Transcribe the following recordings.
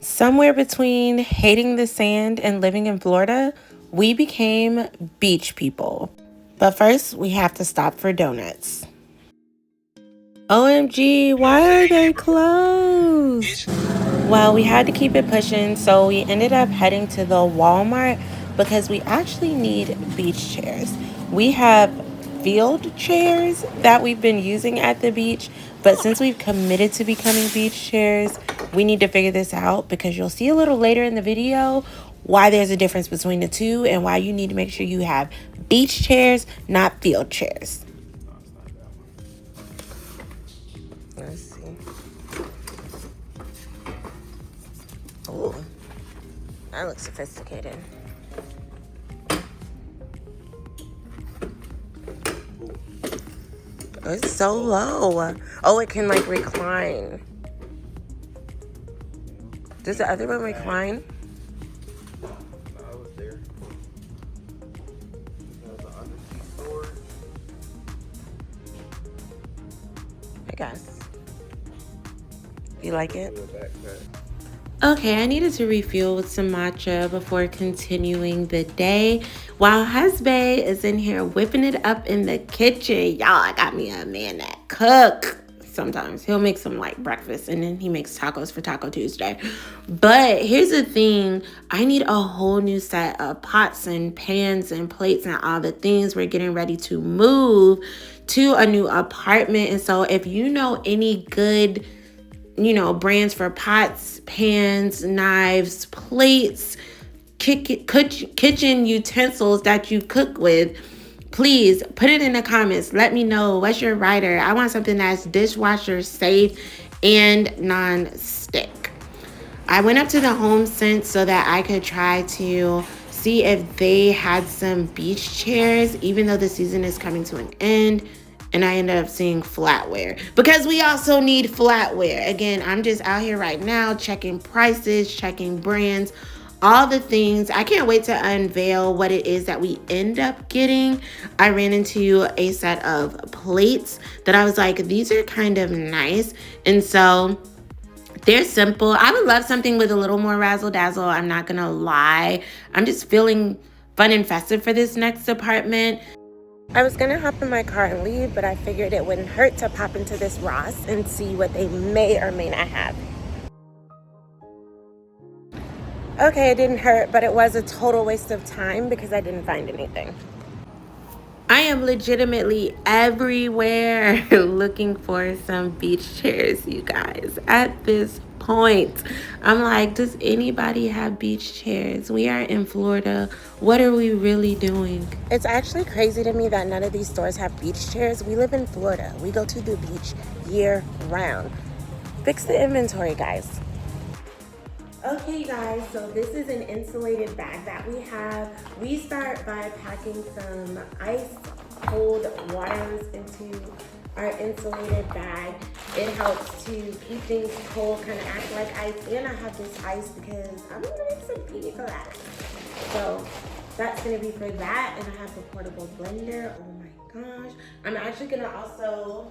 Somewhere between hating the sand and living in Florida, we became beach people. But first, we have to stop for donuts. OMG, why are they closed? Well, we had to keep it pushing, so we ended up heading to the Walmart because we actually need beach chairs. We have field chairs that we've been using at the beach, but since we've committed to becoming beach chairs, we need to figure this out because you'll see a little later in the video why there's a difference between the two and why you need to make sure you have beach chairs, not field chairs. Let's see. Oh, that looks sophisticated. Oh, it's so low. Oh, it can like recline. Does the other one recline? I was there. There's an undersea storage. I guess. You like it? Little backpack. Okay, I needed to refuel with some matcha before continuing the day. While husband is in here whipping it up in the kitchen, y'all, I got me a man that cook. Sometimes he'll make some like breakfast and then he makes tacos for Taco Tuesday. But here's the thing, I need a whole new set of pots and pans and plates and all the things. We're getting ready to move to a new apartment. And so if you know any good brands for pots, pans, knives, plates, kitchen utensils that you cook with, please put it in the comments. Let me know what's your writer. I want something that's dishwasher safe and non-stick. I went up to the Home Sense so that I could try to see if they had some beach chairs, even though the season is coming to an end. And I ended up seeing flatware because we also need flatware. Again, I'm just out here right now checking prices, checking brands, all the things. I can't wait to unveil what it is that we end up getting. I ran into a set of plates that I was like, these are kind of nice. And so they're simple. I would love something with a little more razzle dazzle. I'm not going to lie. I'm just feeling fun and festive for this next apartment. I was going to hop in my car and leave, but I figured it wouldn't hurt to pop into this Ross and see what they may or may not have. Okay, it didn't hurt, but it was a total waste of time because I didn't find anything. I am legitimately everywhere looking for some beach chairs, you guys. At this point, I'm like, does anybody have beach chairs? We are in Florida. What are we really doing? It's actually crazy to me that none of these stores have beach chairs. We live in Florida. We go to the beach year round. Fix the inventory, guys. Okay guys, so this is an insulated bag that we have. We start by packing some ice cold waters into our insulated bag. It helps to keep things cold, kind of act like ice. And I have this ice because I'm gonna make some pina coladas. So that's gonna be for that. And I have the portable blender. Oh my gosh. I'm actually gonna also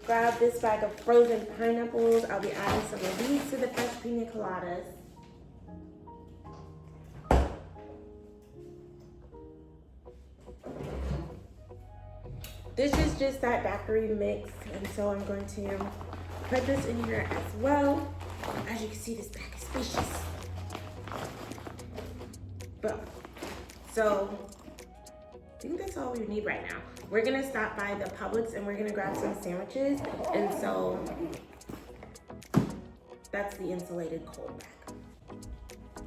grab this bag of frozen pineapples. I'll be adding some of these to the fresh pina coladas. This is just that daiquiri mix, and so I'm going to put this in here as well. As you can see, this bag is spacious. Boom. So I think that's all we need right now. We're gonna stop by the Publix and we're gonna grab some sandwiches. And so that's the insulated cold bag.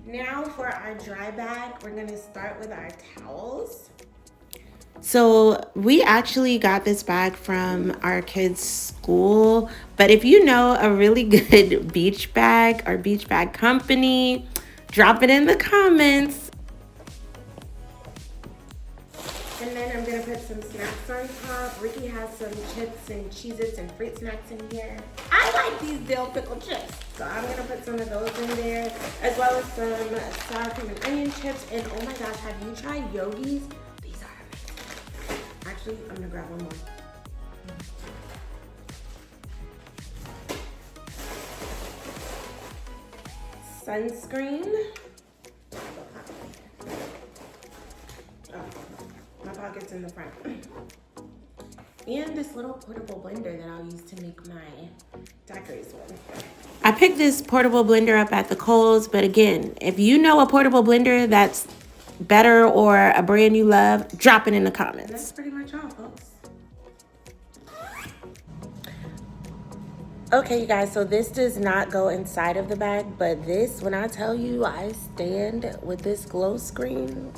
Now for our dry bag, we're gonna start with our towels. So we actually got this bag from our kids' school, but if you know a really good beach bag or beach bag company, drop it in the comments. And then I'm gonna put some snacks on top. Ricky has some chips and Cheez-Its and fruit snacks in here. I like these dill pickle chips, so I'm gonna put some of those in there, as well as some sour cream and onion chips. And oh my gosh, have you tried Yogi's? These are amazing. Actually, I'm gonna grab one more. sunscreen. Oh, my pocket's in the front. And this little portable blender that I'll use to make my daiquiris with. I picked this portable blender up at the Kohl's, but again, if you know a portable blender that's better or a brand you love, drop it in the comments. And that's pretty much all, folks. Okay, you guys, so this does not go inside of the bag, but this, when I tell you I stand with this glow screen,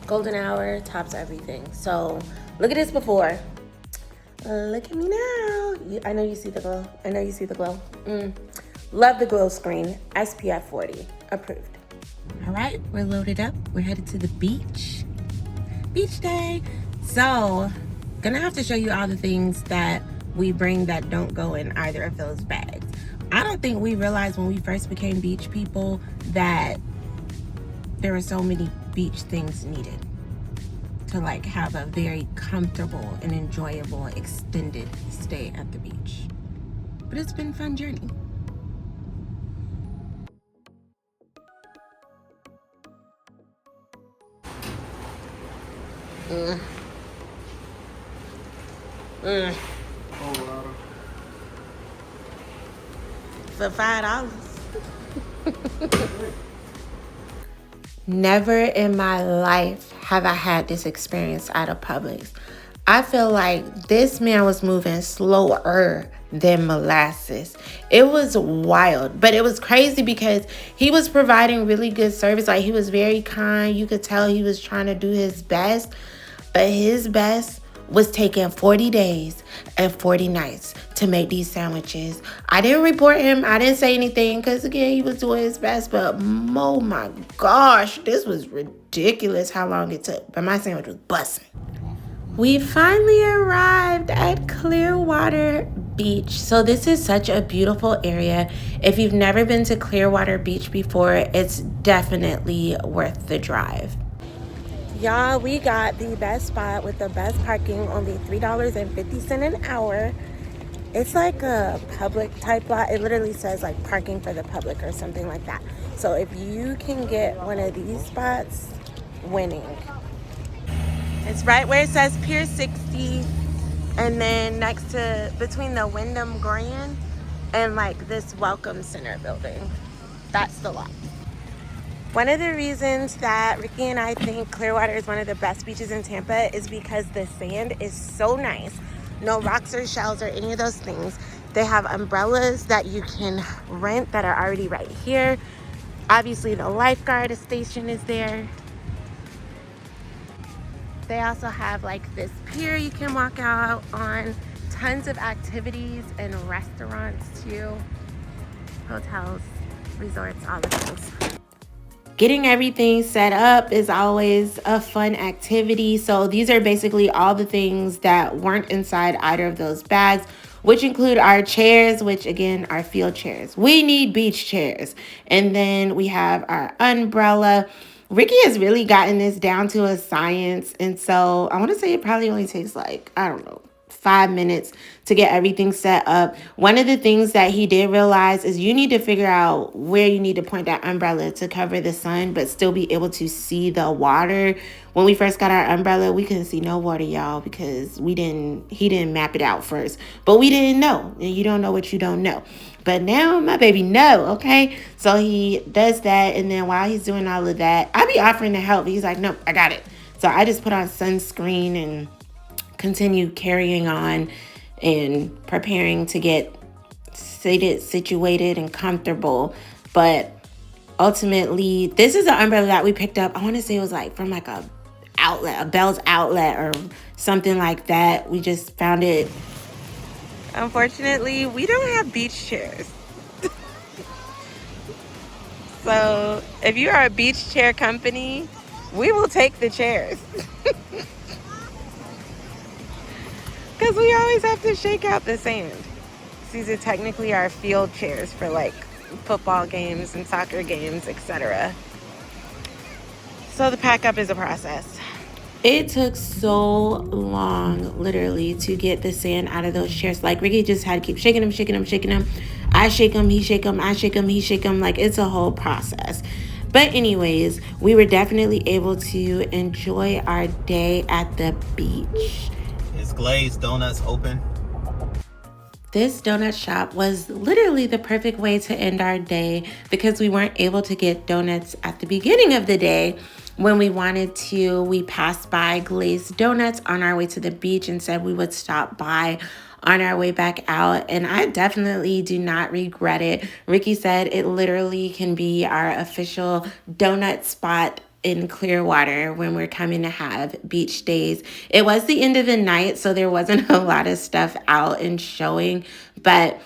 golden hour tops everything. So look at this before. Look at me now. I know you see the glow. I know you see the glow. Love the glow screen. SPF 40. Approved. All right, we're loaded up. We're headed to the beach. Beach day. So, gonna have to show you all the things that we bring that don't go in either of those bags. I don't think we realized when we first became beach people that there were so many beach things needed to like have a very comfortable and enjoyable extended stay at the beach. But it's been a fun journey. For $5. Never in my life have I had this experience at a Publix. I feel like this man was moving slower than molasses. It was wild, but it was crazy because he was providing really good service. Like, he was very kind. You could tell he was trying to do his best, but his best was taking 40 days and 40 nights to make these sandwiches. I didn't report him. I didn't say anything because, again, he was doing his best. But, oh my gosh, this was ridiculous how long it took. But my sandwich was busting. We finally arrived at Clearwater Beach. So this is such a beautiful area. If you've never been to Clearwater Beach before, it's definitely worth the drive. Y'all, we got the best spot with the best parking, only $3.50 an hour. It's like a public type lot. It literally says like parking for the public or something like that. So if you can get one of these spots, winning. It's right where it says Pier 60, and then next to, between the Wyndham Grand and like this Welcome Center building. That's the lot. One of the reasons that Ricky and I think Clearwater is one of the best beaches in Tampa is because the sand is so nice. No rocks or shells or any of those things. They have umbrellas that you can rent that are already right here. Obviously the lifeguard station is there. They also have like this pier you can walk out on. Tons of activities and restaurants too. Hotels, resorts, all the things. Getting everything set up is always a fun activity. So these are basically all the things that weren't inside either of those bags, which include our chairs, which again are field chairs. We need beach chairs. And then we have our umbrella. Ricky has really gotten this down to a science. And so I want to say it probably only takes like, I don't know, 5 minutes to get everything set up. One of the things that he did realize is you need to figure out where you need to point that umbrella to cover the sun, but still be able to see the water. When we first got our umbrella, we couldn't see no water, y'all, because he didn't map it out first, but we didn't know. And you don't know what you don't know. But now my baby know, okay? So he does that, and then while he's doing all of that, I be offering to help. He's like, nope, I got it. So I just put on sunscreen and continue carrying on and preparing to get seated, situated, and comfortable. But ultimately, this is the umbrella that we picked up. I want to say it was like from like a Bell's outlet or something like that. We just found it. Unfortunately, we don't have beach chairs. So if you are a beach chair company, we will take the chairs. Because we always have to shake out the sand. These are technically our field chairs for like football games and soccer games, etc. So the pack up is a process. It took so long, literally, to get the sand out of those chairs. Like, Ricky just had to keep shaking him, shaking him, shaking him. I shake him, he shake him, I shake him, he shake him. Like, it's a whole process. But anyways, we were definitely able to enjoy our day at the beach. Is Glazed Donuts open? This donut shop was literally the perfect way to end our day because we weren't able to get donuts at the beginning of the day. When we wanted to, we passed by Glazed Donuts on our way to the beach and said we would stop by on our way back out. And I definitely do not regret it. Ricky said it literally can be our official donut spot in Clearwater when we're coming to have beach days. It was the end of the night, so there wasn't a lot of stuff out and showing, but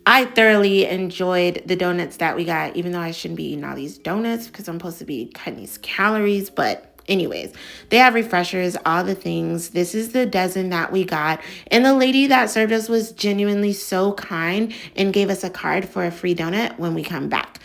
I thoroughly enjoyed the donuts that we got, even though I shouldn't be eating all these donuts because I'm supposed to be cutting these calories. But anyways, they have refreshers, all the things. This is the dozen that we got. And the lady that served us was genuinely so kind and gave us a card for a free donut when we come back.